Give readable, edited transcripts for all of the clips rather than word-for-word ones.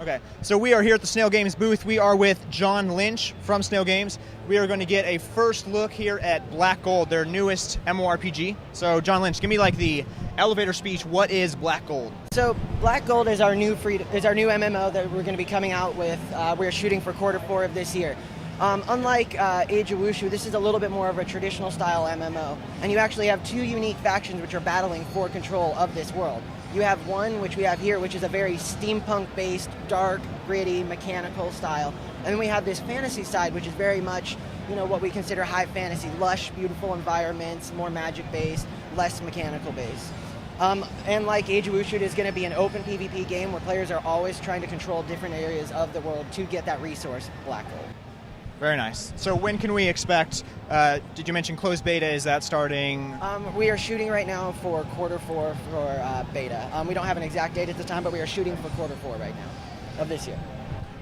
Okay, so we are here at the Snail Games booth. We are with John Lynch from Snail Games. We are going to get a first look here at Black Gold, their newest MMORPG. So, John Lynch, give me like the elevator speech. What is Black Gold? So, Black Gold is our new MMO that we're going to be coming out with. We're shooting for Q4 of this year. Unlike Age of Wushu, this is a little bit more of a traditional style MMO, and you actually have two unique factions which are battling for control of this world. You have one, which we have here, which is a very steampunk-based, dark, gritty, mechanical style. And then we have this fantasy side, which is very much, what we consider high fantasy, lush, beautiful environments, more magic-based, less mechanical-based. And like Age of Wushu, it is going to be an open PvP game where players are always trying to control different areas of the world to get that resource, Black Gold. Very nice. So when can we expect, did you mention closed beta? Is that starting? We are shooting right now for Q4 for beta. We don't have an exact date at this time, but we are shooting for Q4 right now of this year.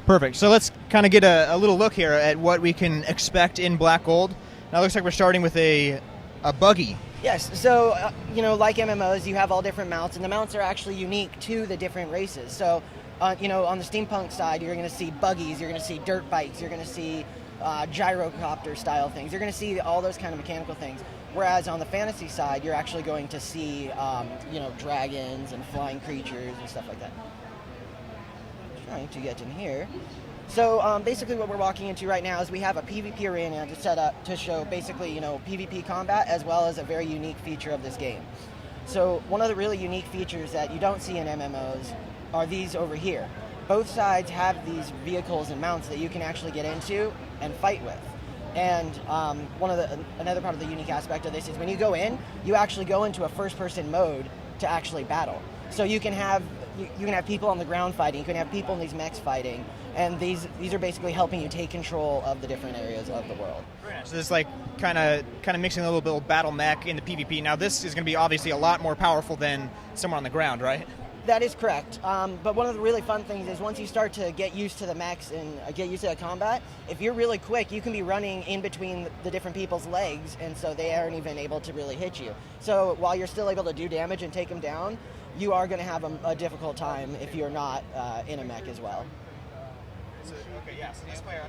Perfect. So let's kind of get a little look here at what we can expect in Black Gold. Now it looks like we're starting with a buggy. Yes, so, like MMOs, you have all different mounts, and the mounts are actually unique to the different races. So, on the steampunk side, you're going to see buggies, you're going to see dirt bikes, you're going to see gyrocopter style things. You're going to see all those kind of mechanical things. Whereas on the fantasy side, you're actually going to see, dragons and flying creatures and stuff like that. Trying to get in here. So basically what we're walking into right now is we have a PvP arena to set up to show basically, PvP combat as well as a very unique feature of this game. So one of the really unique features that you don't see in MMOs are these over here. Both sides have these vehicles and mounts that you can actually get into and fight with. And another part of the unique aspect of this is when you go in, you actually go into a first-person mode to actually battle. So you can have people on the ground fighting, you can have people in these mechs fighting, and these are basically helping you take control of the different areas of the world. So this is like kind of mixing a little bit of battle mech into PvP. Now this is going to be obviously a lot more powerful than someone on the ground, right? That is correct. But one of the really fun things is once you start to get used to the mechs and get used to the combat, if you're really quick, you can be running in between the different people's legs, and so they aren't even able to really hit you. So while you're still able to do damage and take them down, you are going to have a difficult time if you're not in a mech as well. So this player,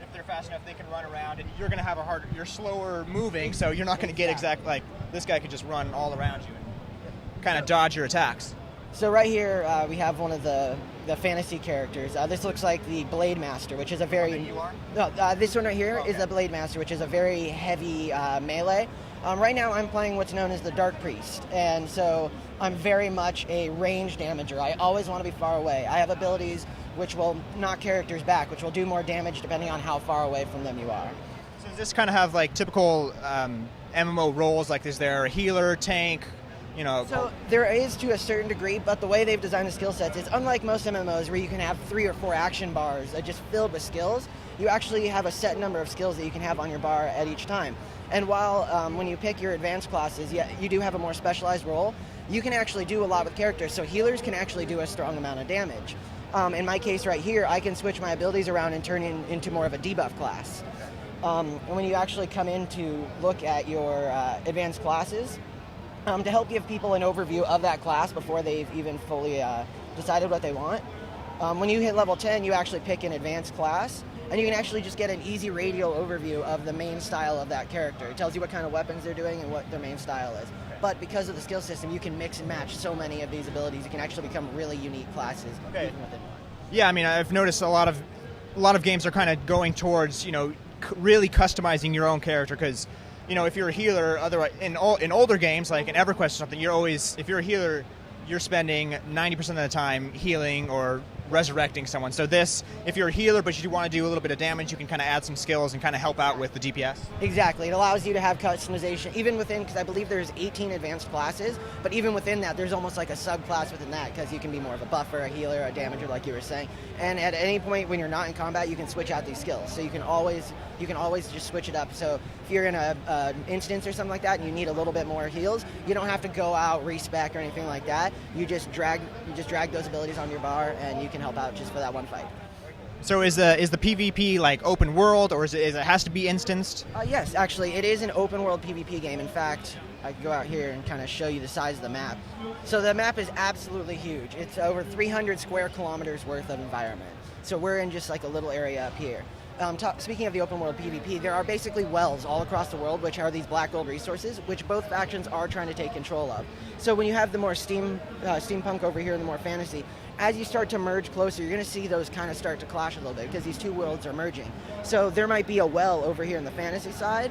if they're fast enough, they can run around, and you're going to have you're slower moving, so you're not going to get like this guy could just run all around you and kind of dodge your attacks. So right here we have one of the fantasy characters. This looks like the Blade Master, which is a very... you are? No, this one right here is the Blade Master, which is a very heavy melee. Right now I'm playing what's known as the Dark Priest, and so I'm very much a range damager. I always want to be far away. I have abilities which will knock characters back, which will do more damage depending on how far away from them you are. So does this kind of have like typical MMO roles, like is there a healer, tank, So there is to a certain degree, but the way they've designed the skill sets is unlike most MMOs where you can have 3 or 4 action bars that just filled with skills. You actually have a set number of skills that you can have on your bar at each time. And while when you pick your advanced classes, you do have a more specialized role, you can actually do a lot with characters. So healers can actually do a strong amount of damage. In my case right here, I can switch my abilities around and turn into more of a debuff class. And when you actually come in to look at your advanced classes, to help give people an overview of that class before they've even fully decided what they want. When you hit level 10, you actually pick an advanced class, and you can actually just get an easy radial overview of the main style of that character. It tells you what kind of weapons they're doing and what their main style is. But because of the skill system, you can mix and match so many of these abilities. You can actually become really unique classes. Okay. Even within one. Yeah, I've noticed a lot of games are kind of going towards, really customizing your own character, because if you're a healer, otherwise in older games like in EverQuest or something, if you're a healer, you're spending 90% of the time healing or resurrecting someone. So this, if you're a healer but you want to do a little bit of damage, you can kind of add some skills and kind of help out with the DPS. Exactly. It allows you to have customization, even within, because I believe there's 18 advanced classes, but even within that, there's almost like a subclass within that, because you can be more of a buffer, a healer, a damager, like you were saying. And at any point when you're not in combat, you can switch out these skills. So you can always just switch it up. So if you're in a instance or something like that and you need a little bit more heals, you don't have to go out, respec or anything like that. You just drag those abilities on your bar, and you can help out just for that one fight. So is the PvP like open world, or is it has to be instanced? Yes, actually, it is an open world PvP game. In fact, I can go out here and kind of show you the size of the map. So the map is absolutely huge. It's over 300 square kilometers worth of environment. So we're in just like a little area up here. Speaking of the open world PvP, there are basically wells all across the world, which are these black gold resources, which both factions are trying to take control of. So when you have the more steampunk over here and the more fantasy, as you start to merge closer, you're going to see those kind of start to clash a little bit because these two worlds are merging. So there might be a well over here on the fantasy side.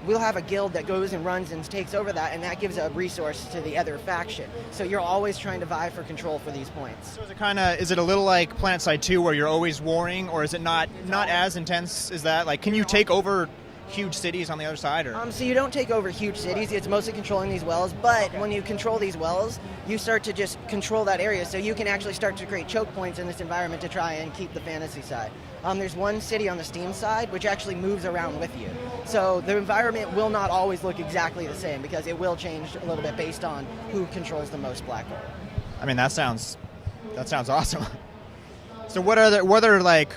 We'll have a guild that goes and runs and takes over that, and that gives a resource to the other faction. So you're always trying to vie for control for these points. So is it a little like PlanetSide 2 where you're always warring, or is it not as intense as that? Like, can you take over huge cities on the other side? Or? So you don't take over huge cities. It's mostly controlling these wells, but when you control these wells, you start to just control that area, so you can actually start to create choke points in this environment to try and keep the fantasy side. There's one city on the Steam side which actually moves around with you. So the environment will not always look exactly the same because it will change a little bit based on who controls the most black gold. I mean, that sounds awesome. So what are like,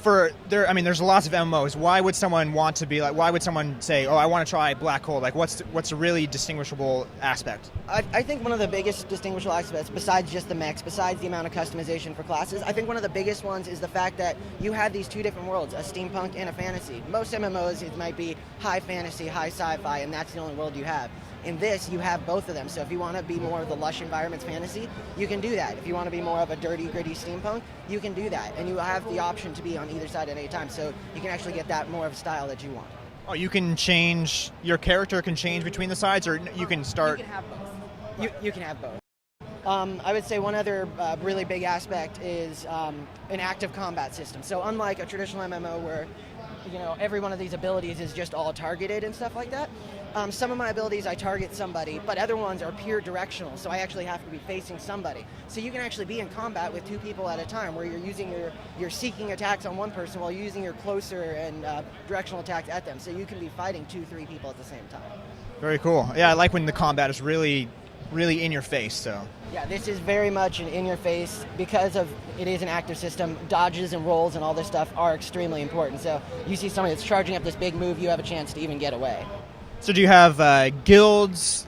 there's lots of MMOs. Why would someone want to be like? Why would someone say, "Oh, I want to try Black Gold"? Like, what's a really distinguishable aspect? I think one of the biggest distinguishable aspects, besides just the mechs, besides the amount of customization for classes, I think one of the biggest ones is the fact that you have these two different worlds, a steampunk and a fantasy. Most MMOs, it might be high fantasy, high sci-fi, and that's the only world you have. In this, you have both of them. So if you want to be more of the lush environments fantasy, you can do that. If you want to be more of a dirty, gritty steampunk, you can do that. And you have the option to be on either side at any time. So you can actually get that more of a style that you want. Oh, you can change, your character can change between the sides, or you can start... You can have both. You can have both. I would say one other really big aspect is an active combat system. So unlike a traditional MMO where every one of these abilities is just all targeted and stuff like that, some of my abilities I target somebody, but other ones are pure directional, so I actually have to be facing somebody. So you can actually be in combat with two people at a time, where you're using your seeking attacks on one person while using your closer and directional attacks at them. So you can be fighting 2-3 people at the same time. Very cool. Yeah, I like when the combat is really in your face. So yeah, this is very much an in your face because of it is an active system. Dodges and rolls and all this stuff are extremely important. So you see somebody that's charging up this big move, you have a chance to even get away. So do you have guilds,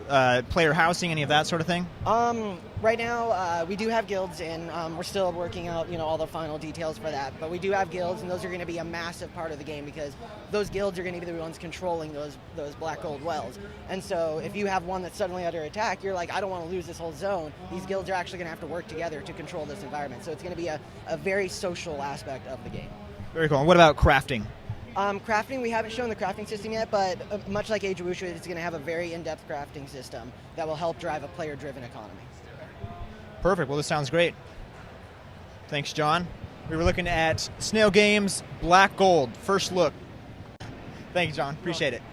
player housing, any of that sort of thing? Right now, we do have guilds, and we're still working out, all the final details for that. But we do have guilds, and those are going to be a massive part of the game because those guilds are going to be the ones controlling those black gold wells. And so if you have one that's suddenly under attack, you're like, I don't want to lose this whole zone. These guilds are actually going to have to work together to control this environment. So it's going to be a very social aspect of the game. Very cool. And what about crafting? Crafting, we haven't shown the crafting system yet, but much like Age of Wushu, it's going to have a very in-depth crafting system that will help drive a player-driven economy. Perfect. Well, this sounds great. Thanks, John. We were looking at Snail Games Black Gold. First look. Thank you, John. Appreciate it.